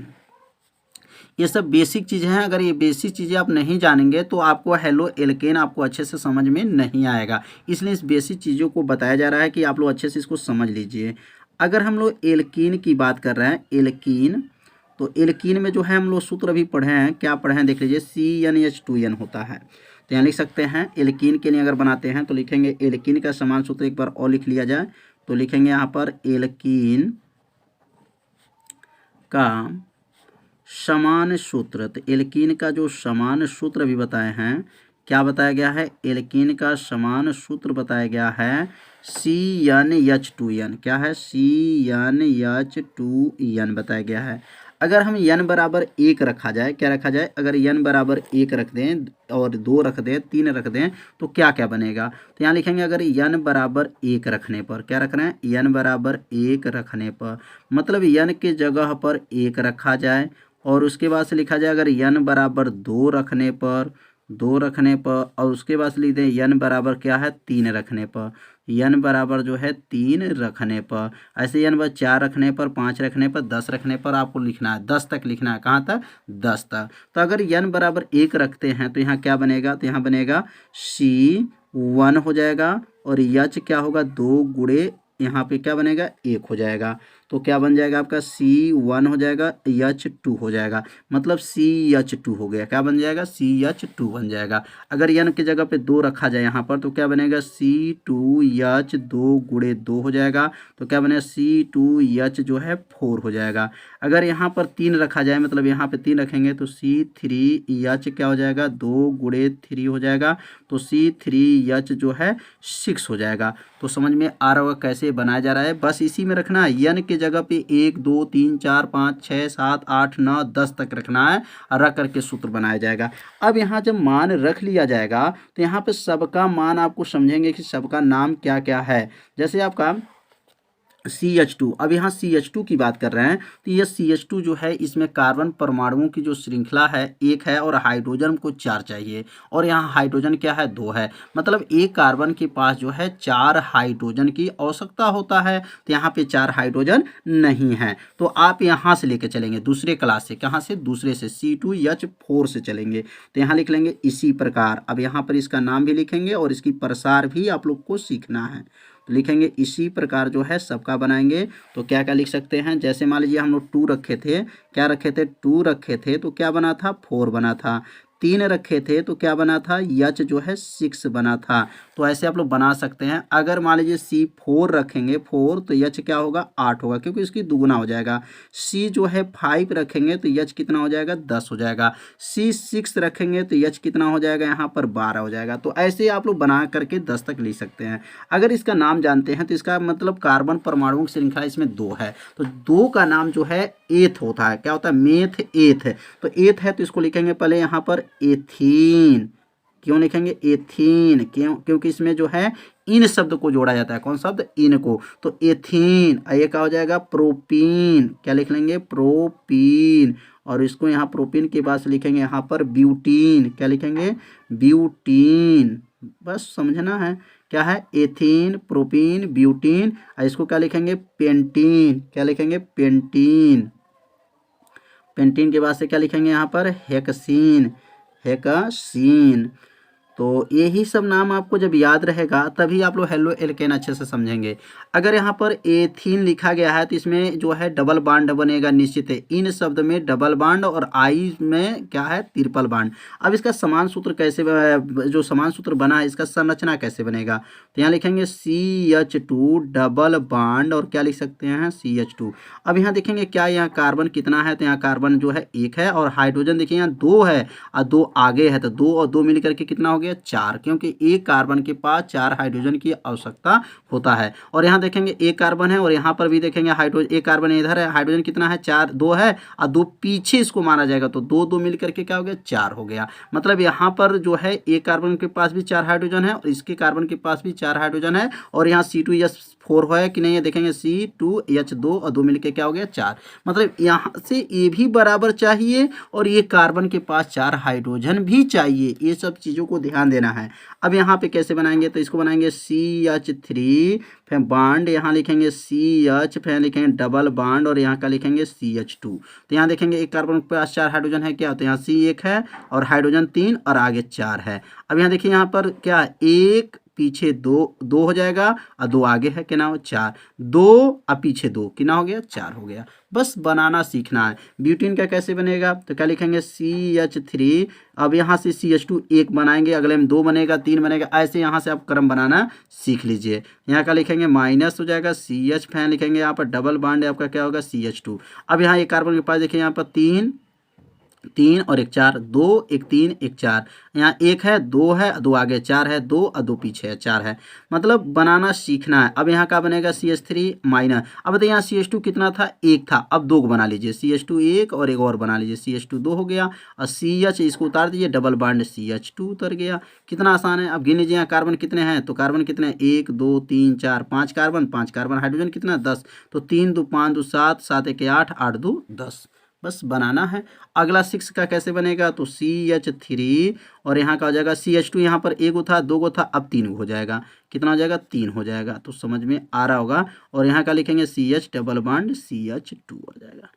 ये सब बेसिक चीज़ें हैं, अगर ये बेसिक चीज़ें आप नहीं जानेंगे तो आपको हेलो एल्केन आपको अच्छे से समझ में नहीं आएगा। इसलिए इस बेसिक चीज़ों को बताया जा रहा है कि आप लोग अच्छे से इसको समझ लीजिए। अगर हम लोग एल्कीन की बात कर रहे हैं, एल्कीन, तो एल्कीन में जो है हम लोग सूत्र अभी पढ़े हैं, क्या पढ़े हैं देख लीजिए, CnH2n होता है। तो यहाँ लिख सकते हैं एल्कीन के लिए अगर बनाते हैं तो लिखेंगे एल्कीन का समान सूत्र, एक बार और लिख लिया जाए तो लिखेंगे यहाँ पर एल्कीन का समान सूत्र। तो एल्कीन का जो समान सूत्र भी बताए हैं क्या बताया गया है, एल्कीन का समान सूत्र बताया गया है CnH2n। क्या है, CnH2n बताया गया है। अगर हम n बराबर 1 रखा जाए, क्या रखा जाए, अगर n बराबर 1 रख दें और 2 रख दें, 3 रख दें, तो क्या क्या बनेगा। तो यहाँ लिखेंगे अगर n बराबर 1 रखने पर, क्या रख रहे हैं, n बराबर 1 रखने पर, मतलब n के जगह पर 1 रखा जाए और उसके बाद से लिखा जाए अगर n बराबर 2 रखने पर, 2 रखने पर, और उसके बाद से लिख दें n बराबर क्या है, 3 रखने पर, n बराबर जो है 3 रखने पर, ऐसे n बराबर 4 रखने पर, 5 रखने पर, 10 रखने पर आपको लिखना है, 10 तक लिखना है। कहाँ तक, 10 तक। तो अगर n बराबर 1 रखते हैं तो यहाँ क्या बनेगा, तो यहाँ बनेगा C1 हो जाएगा और H क्या होगा, 2 गुणे यहाँ पे क्या बनेगा, 1 हो जाएगा। तो क्या बन जाएगा आपका, C1 हो जाएगा, H2 हो जाएगा, मतलब CH2 हो गया। क्या बन जाएगा, CH2 बन जाएगा। अगर n की जगह पे 2 रखा जाए यहाँ पर तो क्या बनेगा, C2H 2 गुणे 2 हो जाएगा, तो क्या बनेगा, C2H जो है 4 हो जाएगा। अगर यहाँ पर 3 रखा जाए, मतलब यहाँ पे 3 रखेंगे तो C3H क्या हो जाएगा, 2 गुणे 3 हो जाएगा, तो C3H जो है 6 हो जाएगा। तो समझ में आ रहा होगा कैसे बनाया जा रहा है। बस इसी में रखना है, n के जगह पे 1 2 3 4 5 6 7 8 9 10 तक रखना है और रख करके सूत्र बनाया जाएगा। अब यहाँ जब मान रख लिया जाएगा तो यहाँ पे सबका मान आपको समझेंगे कि सबका नाम क्या क्या है। जैसे आपका CH2, अब यहाँ CH2 की बात कर रहे हैं तो ये CH2 जो है इसमें कार्बन परमाणुओं की जो श्रृंखला है 1 है और हाइड्रोजन को 4 चाहिए, और यहाँ हाइड्रोजन क्या है, 2 है, मतलब एक कार्बन के पास जो है 4 हाइड्रोजन की आवश्यकता होता है। तो यहाँ पे 4 हाइड्रोजन नहीं है, तो आप यहाँ से लेके चलेंगे दूसरे क्लास से, कहाँ से, दूसरे से C2H4 से चलेंगे। तो यहाँ लिख लेंगे इसी प्रकार। अब यहाँ पर इसका नाम भी लिखेंगे और इसकी प्रसार भी आप लोग को सीखना है। तो लिखेंगे इसी प्रकार जो है सबका बनाएंगे। तो क्या क्या लिख सकते हैं, जैसे मान लीजिए हम लोग 2 रखे थे, क्या रखे थे, 2 रखे थे तो क्या बना था, 4 बना था। 3 रखे थे तो क्या बना था, H जो है 6 बना था। तो ऐसे आप लोग बना सकते हैं। अगर मान लीजिए C4 रखेंगे 4 तो H क्या होगा, 8 होगा, क्योंकि इसकी दुगुना हो जाएगा। C जो है 5 रखेंगे तो H कितना हो जाएगा, 10 हो जाएगा। C6 रखेंगे तो H कितना हो जाएगा, यहाँ पर 12 हो जाएगा। तो ऐसे आप लोग बना करके 10 तक लिख सकते हैं। अगर इसका नाम जानते हैं तो इसका मतलब कार्बन परमाणुओं की श्रृंखला इसमें 2 है, तो 2 का नाम जो है एथ होता है। क्या होता है, मेथ एथ है। तो एथ है तो इसको लिखेंगे पहले यहाँ पर एथीन। क्यों लिखेंगे एथीन, क्योंकि इसमें जो है इन शब्द को जोड़ा जाता है। कौन शब्द, इन को। तो एथीन। ये क्या हो जाएगा, प्रोपीन। क्या लिख लेंगे, प्रोपीन। और इसको यहाँ प्रोपीन के बाद लिखेंगे यहाँ पर ब्यूटीन। क्या लिखेंगे, ब्यूटीन। बस समझना है क्या है, एथीन, प्रोपीन, ब्यूटीन। इसको क्या लिखेंगे, पेंटीन। क्या लिखेंगे, पेंटीन। पेंटीन के बाद से क्या लिखेंगे यहाँ पर, हेक्सीन। हेक्सीन। तो यही सब नाम आपको जब याद रहेगा तभी आप लोग हेलो एल्केन अच्छे से समझेंगे। अगर यहाँ पर एथीन लिखा गया है तो इसमें जो है डबल बांड बनेगा, निश्चित है। इन शब्द में डबल बांड और आई में क्या है, ट्रिपल बांड। अब इसका समान सूत्र कैसे, जो समान सूत्र बना है इसका संरचना कैसे बनेगा, तो यहाँ लिखेंगे CH2 डबल बांड और क्या लिख सकते हैं, CH2। अब यहाँ देखेंगे क्या, यहाँ कार्बन कितना है, तो यहाँ कार्बन जो है 1 है और हाइड्रोजन देखिए यहाँ 2 है और 2 आगे है, तो 2 और 2 मिलकर के कितना हो गया, 4, क्योंकि एक कार्बन के पास 4 हाइड्रोजन की आवश्यकता होता है। और यहाँ देखेंगे एक कार्बन है और यहाँ पर भी देखेंगे हाइड्रोजन, एक कार्बन इधर है, हाइड्रोजन कितना है, 4, 2 है और 2 पीछे इसको माना जाएगा, तो 2 2 मिलकर के क्या हो गया, 4 हो गया। मतलब यहाँ पर जो है एक कार्बन के पास भी 4 हाइड्रोजन है और इसके कार्बन के पास भी 4 हाइड्रोजन है, और यहाँ C2H4 है कि नहीं है, देखेंगे C2H2 और 2 मिलकर क्या हो गया, 4। मतलब यहाँ से ये भी बराबर चाहिए और ये कार्बन के पास 4 हाइड्रोजन भी चाहिए। ये सब चीज़ों को ध्यान देना है। अब यहाँ पे कैसे बनाएंगे, तो इसको बनाएंगे CH3, फिर बांड यहाँ लिखेंगे CH, फिर लिखेंगे डबल बांड और यहाँ का लिखेंगे CH2। तो यहाँ देखेंगे एक कार्बन के पास 4 हाइड्रोजन है, क्या, तो यहाँ C1 है और हाइड्रोजन 3 और आगे 4 है। अब यहाँ देखिए यहाँ पर क्या, 1 पीछे 2 हो जाएगा और 2 आगे है, कितना हो, 4, 2 और पीछे 2 कितना हो गया, 4 हो गया। बस बनाना सीखना है। ब्यूटीन का कैसे बनेगा, तो क्या लिखेंगे CH3। अब यहाँ से CH2 1 बनाएंगे, अगले में 2 बनेगा, 3 बनेगा, ऐसे यहाँ से आप क्रम बनाना सीख लीजिए। यहाँ का लिखेंगे माइनस हो जाएगा CH, फैन लिखेंगे यहाँ पर डबल बॉन्ड आपका क्या होगा, CH2। अब यहाँ एक कार्बन के पास देखिए यहाँ पर 3 3 और 1 4, 2 1 3 1 4, यहाँ 1 है, 2 है, 2 आगे 4 है, 2 और 2 पीछे है, 4 है, मतलब बनाना सीखना है। अब यहाँ का बनेगा CH3 माइनस। अब बताइए यहाँ CH2 कितना था, 1 था, अब 2 को बना लीजिए, CH2 1 और एक और बना लीजिए, CH2 2 हो गया, और CH इसको उतार दीजिए, डबल बॉन्ड CH2 उतर गया। कितना आसान है। अब गिन लीजिए यहाँ कार्बन कितने हैं, तो कार्बन कितने हैं, 1 2 3 4 5 कार्बन, 5 कार्बन, हाइड्रोजन कितना 10, तो 3 2 5 2 7, 7 1 8, 8 2 10, बस बनाना है। अगला 6 का कैसे बनेगा, तो CH3 और यहाँ का हो जाएगा CH2, यहाँ पर 1 था, 2 था, अब 3 हो जाएगा, कितना हो जाएगा, 3 हो जाएगा, तो समझ में आ रहा होगा। और यहाँ का लिखेंगे CH डबल बॉन्ड CH2 हो जाएगा।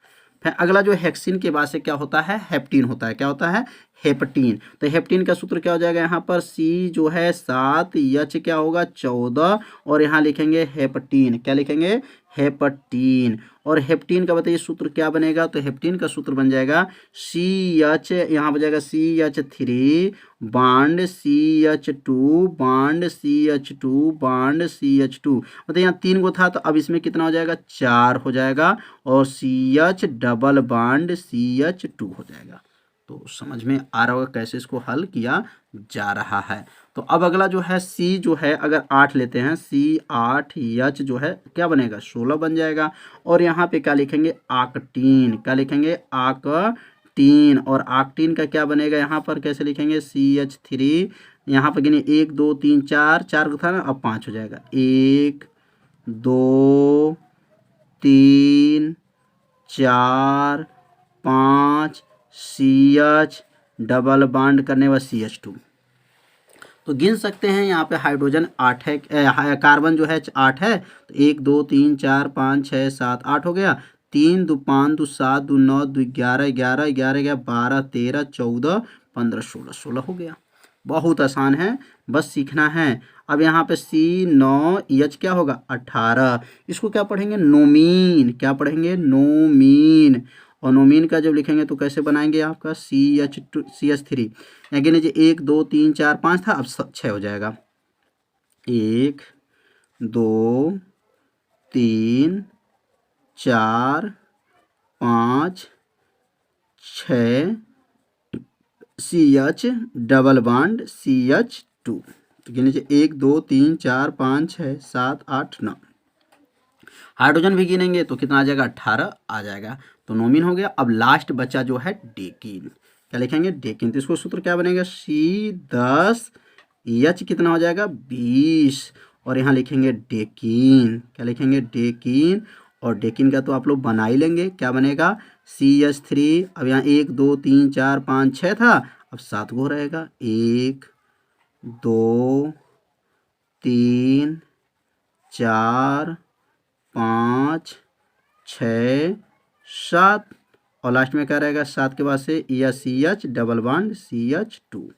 फिर अगला जो हेक्सिन के बाद से क्या होता है, हेप्टीन होता है, क्या होता है, हेप्टीन। तो हेप्टीन का सूत्र क्या हो जाएगा, यहाँ पर C जो है 7, H क्या होगा 14, और यहाँ लिखेंगे हेप्टीन, क्या लिखेंगे, हेप्टीन। और हेप्टीन का बताइए सूत्र क्या बनेगा, तो हेप्टीन का सूत्र बन जाएगा CH, यहाँ बन जाएगा CH3 bond CH2 bond CH2 bond CH2, मतलब यहाँ 3 को था, तो अब इसमें कितना हो जाएगा, 4 हो जाएगा, और CH डबल बॉन्ड CH2 हो जाएगा। तो समझ में आ रहा होगा कैसे इसको हल किया जा रहा है। तो अब अगला जो है C जो है, अगर 8 लेते हैं, C8H जो है क्या बनेगा, 16 बन जाएगा। और यहाँ पे क्या लिखेंगे, आक्टीन, क्या लिखेंगे, आक्टीन। और आक्टीन का क्या बनेगा, यहाँ पर कैसे लिखेंगे, CH3, यहाँ पर गिने 1 2 3 4, 4 था ना, अब 5 हो जाएगा, 1 2 3 4 5, CH डबल बॉन्ड करने वाला CH2। तो गिन सकते हैं, यहाँ पे हाइड्रोजन 8 है, कार्बन जो है 8 है, तो 1 2 3 4 5 6 7 8 हो गया, 3 2 5 2 7 2 9 2 11 11 11 11 12 13 14 15 16 16 हो गया। बहुत आसान है, बस सीखना है। अब यहाँ पे C9H क्या होगा, 18, इसको क्या पढ़ेंगे, नोमीन, क्या पढ़ेंगे, नोमीन। और नोमीन का जब लिखेंगे तो कैसे बनाएंगे, आपका CH3, यहाँ गिने लीजिए 1 2 3 4 5 था, अब 6 हो जाएगा, 1 2 3 4 5 6, CH डबल बॉन्ड CH2, तो गिन लीजिए 1 2 3 4 5 6 7 8 9। हाइड्रोजन भी गिनेंगे तो कितना आ जाएगा, 18 आ जाएगा। तो नोमीन हो गया। अब लास्ट बचा जो है डेकिन, क्या लिखेंगे, डेकिन। तो इसको सूत्र क्या बनेगा, C10H कितना हो जाएगा, 20, और यहाँ लिखेंगे डेकिन, क्या लिखेंगे, डेकिन। और डेकिन का तो आप लोग बना ही लेंगे, क्या बनेगा, CH3, अब यहाँ 1 2 3 4 5 6 था, अब 7 गो रहेगा, 1 2 3 4 5 6 7, और लास्ट में क्या रहेगा, 7 के बाद से या CH डबल बॉन्ड CH2।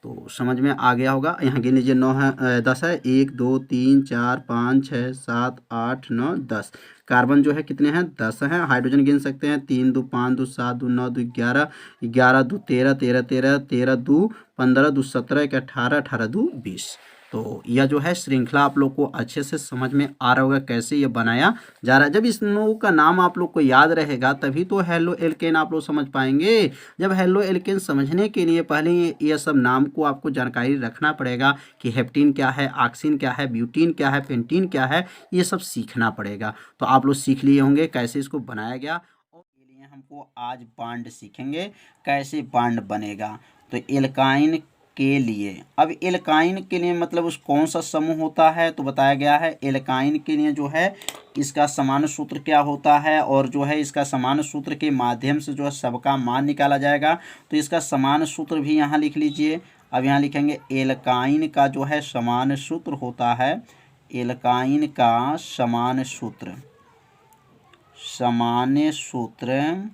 तो समझ में आ गया होगा। यहाँ गिन लीजिए 9 है, 10 है, 1 2 3 4 5 6 7 8 9 10, कार्बन जो है कितने हैं, 10 हैं। हाइड्रोजन गिन सकते हैं, 3 2 5 2 7 2 9 2 11 11 2 13 13 13 13 2 15 2 17 1 18 18 2 20। तो यह जो है श्रृंखला आप लोग को अच्छे से समझ में आ रहा होगा कैसे ये बनाया जा रहा है। जब इन लोगों का नाम आप लोग को याद रहेगा तभी तो हेलो एल्केन आप लोग समझ पाएंगे। जब हेलो एल्केन समझने के लिए पहले ये सब नाम को आपको जानकारी रखना पड़ेगा कि हेप्टीन क्या है, ऑक्सीन क्या है, ब्यूटीन क्या है, पेंटीन क्या है, ये सब सीखना पड़ेगा। तो आप लोग सीख लिए होंगे कैसे इसको बनाया गया। और के लिए हमको आज बॉन्ड सीखेंगे कैसे बॉन्ड बनेगा। तो एल्काइन के लिए, अब एल्काइन के लिए मतलब उस कौन सा समूह होता है, तो बताया गया है एल्काइन के लिए जो है इसका समान सूत्र क्या होता है, और जो है इसका समान सूत्र के माध्यम से जो है सबका मान निकाला जाएगा। तो इसका समान सूत्र भी यहाँ लिख लीजिए। अब यहाँ लिखेंगे एल्काइन का जो है समान सूत्र होता है, एल्काइन का समान सूत्र, सामान्य सूत्र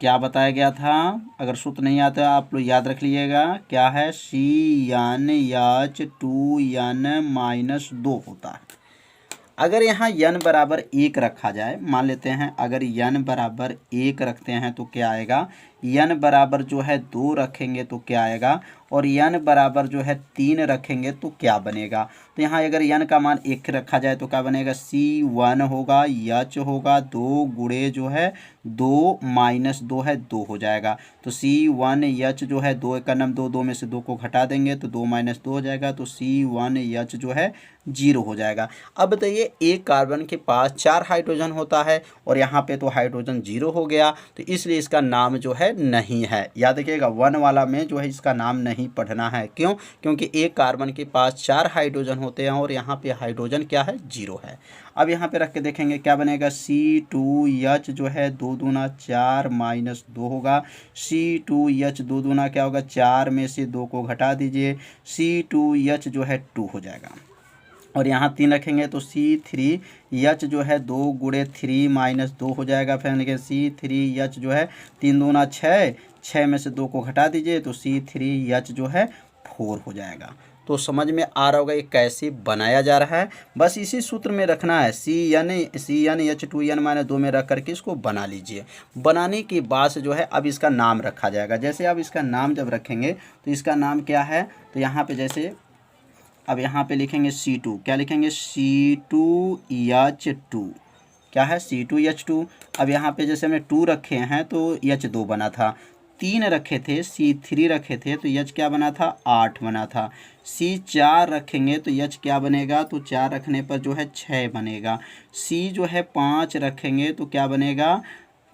क्या बताया गया था। अगर सूत्र नहीं आता आप लोग याद रख लीजिएगा, क्या है, CnH2n-2 होता है। अगर यहाँ n बराबर 1 रखा जाए, मान लेते हैं अगर n बराबर 1 रखते हैं तो क्या आएगा, n बराबर जो है 2 रखेंगे तो क्या आएगा, और n बराबर जो है 3 रखेंगे तो क्या बनेगा। तो यहाँ अगर n का मान 1 रखा जाए तो क्या बनेगा, C1 होगा, H होगा, 2 गुणे जो है 2 माइनस 2 है 2 हो जाएगा। तो C1H जो है 2 का नाम 2, 2 में से 2 को घटा देंगे तो 2 माइनस 2 हो जाएगा, तो C1H जो है 0 हो जाएगा। अब बताइए एक कार्बन के पास 4 हाइड्रोजन होता है और यहाँ पे तो हाइड्रोजन 0 हो गया, तो इसलिए इसका नाम जो है नहीं है। याद रखिएगा 1 वाला में जो है इसका नाम नहीं पढ़ना है। क्यों? क्योंकि एक कार्बन के पास 4 हाइड्रोजन होते हैं और यहाँ पे हाइड्रोजन क्या है, 0 है। अब यहाँ पे रख के देखेंगे क्या बनेगा, C2H जो है 2 दूना 4 माइनस 2 होगा। C2H 2 दूना क्या होगा, 4 में से 2 को घटा दीजिए, C2H जो है 2 हो जाएगा। और यहाँ 3 रखेंगे तो C3H जो है 2 गुणे 3 माइनस 2 हो जाएगा। फिर लिखें C3H जो है 3 दूना 6, 6 में से 2 को घटा दीजिए तो C3H जो है 4 हो जाएगा। तो समझ में आ रहा होगा ये कैसे बनाया जा रहा है। बस इसी सूत्र में रखना है, CnH2n माइनस 2 में रख करके इसको बना लीजिए। बनाने के बाद से जो है अब इसका नाम रखा जाएगा। जैसे अब इसका नाम जब रखेंगे तो इसका नाम क्या है, तो यहाँ पे जैसे अब यहाँ पे लिखेंगे C2, क्या लिखेंगे, C2H2, क्या है, C2H2। अब यहाँ पे जैसे हमने 2 रखे हैं तो H2 बना था, 3 रखे थे C3 रखे थे तो H क्या बना था, 8 बना था। C4 रखेंगे तो H क्या बनेगा, तो 4 रखने पर जो है 6 बनेगा। C जो है 5 रखेंगे तो क्या बनेगा,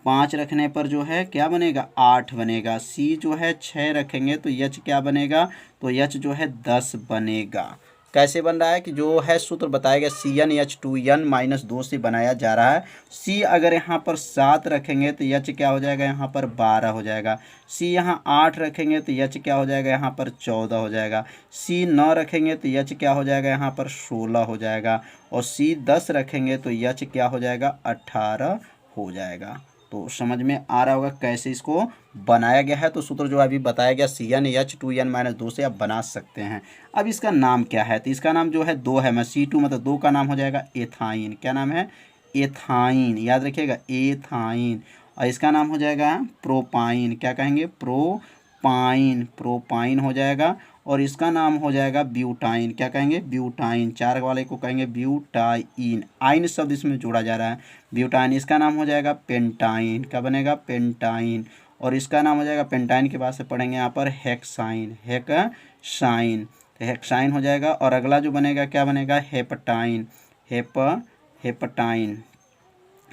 5 रखने पर जो है क्या बनेगा, 8 बनेगा। C जो है 6 रखेंगे तो H क्या बनेगा, तो H जो है 10 बनेगा। कैसे बन रहा है कि जो है सूत्र बताया गया CnH2n माइनस 2 से बनाया जा रहा है। C अगर यहाँ पर 7 रखेंगे तो H क्या हो जाएगा, यहाँ पर 12 हो जाएगा। C यहाँ 8 रखेंगे तो H क्या हो जाएगा, यहाँ पर 14 हो जाएगा। C 9 रखेंगे तो H क्या हो जाएगा, यहाँ पर 16 हो जाएगा। और C 10 रखेंगे तो H क्या हो जाएगा, 18 हो जाएगा। तो समझ में आ रहा होगा कैसे इसको बनाया गया है। तो सूत्र जो अभी बताया गया CnH2n माइनस 2 से आप बना सकते हैं। अब इसका नाम क्या है, तो इसका नाम जो है 2 है, मैं C2 मतलब 2 का नाम हो जाएगा एथाइन। क्या नाम है, एथाइन, याद रखिएगा एथाइन। और इसका नाम हो जाएगा प्रोपाइन, क्या कहेंगे, प्रोपाइन, प्रोपाइन हो जाएगा। और इसका नाम हो जाएगा ब्यूटाइन, क्या कहेंगे, ब्यूटाइन। 4 वाले को कहेंगे ब्यूटाइन, आइन शब्द इसमें जोड़ा जा रहा है, ब्यूटाइन। इसका नाम हो जाएगा पेंटाइन, क्या बनेगा, पेंटाइन। और इसका नाम हो जाएगा, पेंटाइन के बाद से पढ़ेंगे यहाँ पर हेक्साइन, हेक्साइन, तो हेक्साइन हो जाएगा। और अगला जो बनेगा क्या बनेगा, हेपटाइन, हेपटाइन,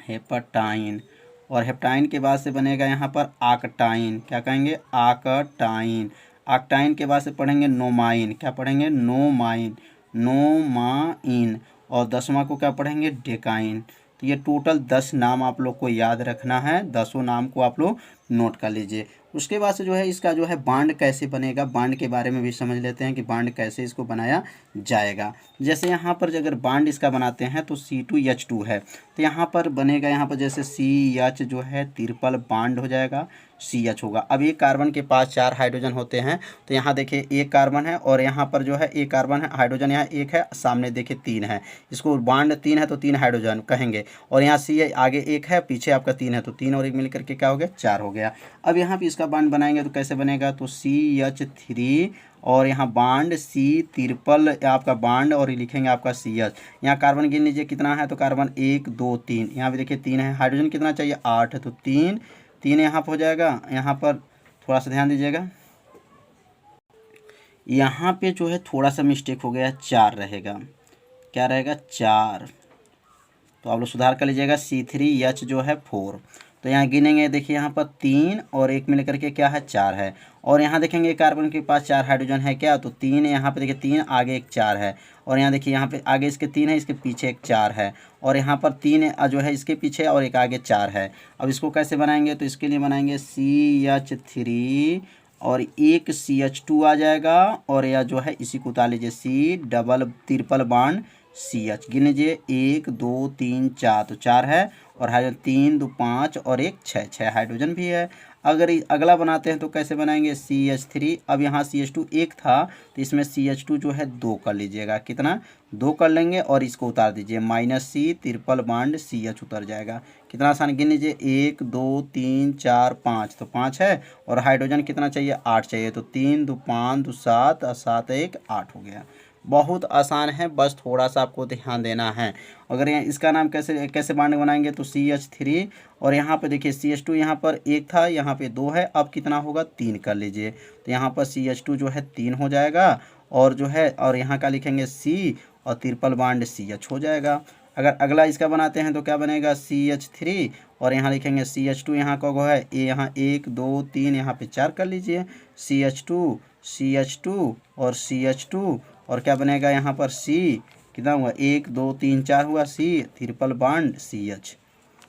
हेपटाइन। और हेप्टाइन के बाद से बनेगा यहाँ पर आक्टाइन, क्या कहेंगे, आक्टाइन। आक्टाइन के बाद से पढ़ेंगे नोमाइन, क्या पढ़ेंगे, नोमाइन, नोमाइन। और 10वां को क्या पढ़ेंगे, डेकाइन। तो ये टोटल 10 नाम आप लोग को याद रखना है, 10 नाम को आप लोग नोट कर लीजिए। उसके बाद से जो है इसका जो है बांड कैसे बनेगा, बांड के बारे में भी समझ लेते हैं कि बांड कैसे इसको बनाया जाएगा। जैसे यहाँ पर अगर बांड इसका बनाते हैं तो C2H2 है, तो यहाँ पर बनेगा, यहाँ पर जैसे CH जो है ट्रिपल बांड हो जाएगा, CH होगा। अब एक कार्बन के पास 4 हाइड्रोजन होते हैं, तो यहाँ देखिए एक कार्बन है और यहाँ पर जो है एक कार्बन है, हाइड्रोजन यहाँ एक है, सामने देखिए 3 है, इसको बांड 3 है तो 3 हाइड्रोजन कहेंगे। और यहाँ C आगे 1 है, पीछे आपका 3 है, तो 3 और 1 मिल करके क्या हो गया, 4 हो गया। अब यहाँ पे इसका बांड बनाएंगे तो कैसे बनेगा, तो CH3 और यहाँ बांड C ट्रिपल आपका बांड और लिखेंगे आपका CH। यहाँ कार्बन गिन लीजिए कितना है, तो कार्बन 1 2 3, यहाँ पे देखिए 3 है। हाइड्रोजन कितना चाहिए, 8 है, तो 3 3 यहाँ पर हो जाएगा। यहाँ पर थोड़ा सा ध्यान दीजिएगा, यहाँ पे जो है थोड़ा सा मिस्टेक हो गया, 4 रहेगा, क्या रहेगा, 4। तो आप लोग सुधार कर लीजिएगा। C3H जो है 4, तो यहाँ गिनेंगे, देखिए यहाँ पर 3 और 1 मिल करके क्या है, 4 है। और यहाँ देखेंगे कार्बन के पास 4 हाइड्रोजन है क्या, तो 3 यहाँ पे देखिए 3 आगे एक 4 है। और यहाँ देखिए यहाँ पे आगे इसके 3 है, इसके पीछे एक 4 है। और यहाँ पर 3 जो है इसके पीछे और एक आगे 4 है। अब इसको कैसे बनाएंगे, तो इसके लिए बनाएंगे CH3 और एक CH2 आ जाएगा। और यह जो है इसी को उतार लीजिए, C double triple bond CH, गिन लीजिए 1 2 3 4, तो 4 है। और हाइड्रोजन 3 2 5 और 1 6, 6 हाइड्रोजन भी है। अगर अगला बनाते हैं तो कैसे बनाएंगे, CH3। अब यहाँ CH2 एक था तो इसमें CH2 जो है 2 कर लीजिएगा, कितना 2 कर लेंगे और इसको उतार दीजिए, -C ट्रिपल बॉन्ड CH उतर जाएगा। कितना आसान, गिन लीजिए 1 2 3 4 5, तो 5 है और हाइड्रोजन कितना चाहिए, 8 चाहिए, तो 3 2 5 2 7 और 7 1 8 हो गया। बहुत आसान है, बस थोड़ा सा आपको ध्यान देना है। अगर यहाँ इसका नाम कैसे कैसे बॉन्ड बनाएंगे, तो CH3 और यहाँ पे देखिए CH2 यहाँ पर एक था, यहाँ पे 2 है, अब कितना होगा 3 कर लीजिए, तो यहाँ पर CH2 जो है 3 हो जाएगा और जो है और यहाँ का लिखेंगे C और ट्रिपल बॉन्ड CH हो जाएगा। अगर अगला इसका बनाते हैं तो क्या बनेगा, CH3 और यहाँ लिखेंगे CH2, यहाँ का वो है ये, यहाँ 1 2 3 यहाँ पे 4 कर लीजिए, CH2 और CH2 और क्या बनेगा यहाँ पर C, कितना हुआ 1 2 3 4 हुआ, C ट्रिपल बॉन्ड CH।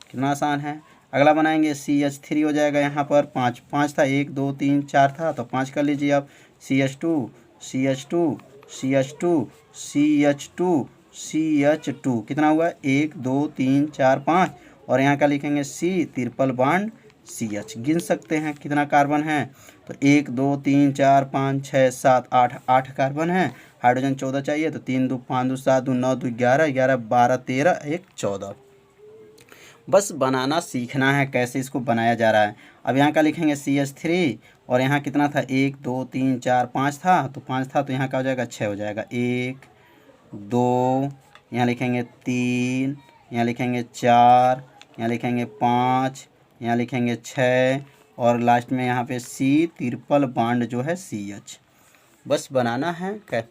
कितना आसान है। अगला बनाएंगे CH3 हो जाएगा, यहाँ पर 5 था, 1 2 3 4 था तो 5 कर लीजिए आप, CH2 कितना हुआ 1 2 3 4 5 और यहाँ का लिखेंगे C ट्रिपल बॉन्ड CH। गिन सकते हैं कितना कार्बन है, तो 1 2 3 4 5 6 7 8 कार्बन है। हाइड्रोजन 14 चाहिए, तो 3 2 5 2 7 2 9 2 11 11 12 13 1 14। बस बनाना सीखना है कैसे इसको बनाया जा रहा है। अब यहाँ का लिखेंगे CH3 और यहाँ कितना था 1 2 3 4 5 था, तो 5 था तो यहाँ का हो जाएगा 6 हो जाएगा, 1 2 यहाँ लिखेंगे 3, यहाँ लिखेंगे 4, यहाँ लिखेंगे 5, यहाँ लिखेंगे 6 और लास्ट में यहाँ पे C ट्रिपल बॉन्ड जो है CH। बस बनाना है क्या,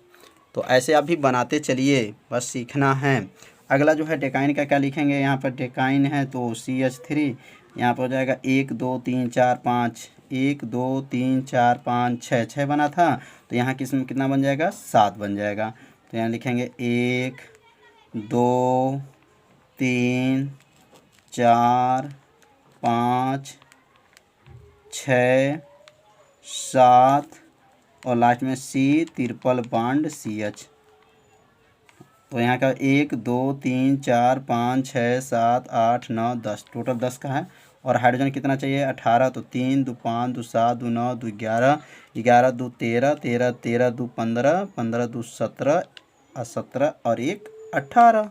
तो ऐसे आप भी बनाते चलिए, बस सीखना है। अगला जो है डेकाइन का क्या लिखेंगे, यहाँ पर डेकाइन है तो CH3 यहाँ पर हो जाएगा 1 2 3 4 5, 1 2 3 4 5 6 बना था तो यहाँ किसमें कितना बन जाएगा, 7 बन जाएगा। तो यहाँ लिखेंगे 1 2 3 4 5 6 7 और लास्ट में C ट्रिपल बॉन्ड CH। तो यहाँ का 1 2 3 4 5 6 7 8 9 10, टोटल 10 का है। और हाइड्रोजन कितना चाहिए 18, तो 3 2 5 2 7 2 9 2 11 11 2 13 13 13 2 15 15 2 17 17 और 1 18,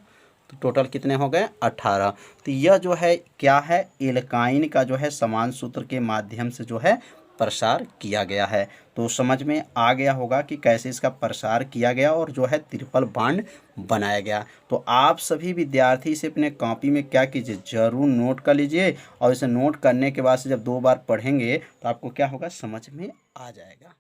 तो टोटल कितने हो गए 18। तो यह जो है क्या है, एल्काइन का जो है समान सूत्र के माध्यम से जो है प्रसार किया गया है। तो समझ में आ गया होगा कि कैसे इसका प्रसार किया गया और जो है ट्रिपल बॉन्ड बनाया गया। तो आप सभी विद्यार्थी इसे अपने कॉपी में क्या कीजिए, ज़रूर नोट कर लीजिए और इसे नोट करने के बाद से जब 2 बार पढ़ेंगे तो आपको क्या होगा, समझ में आ जाएगा।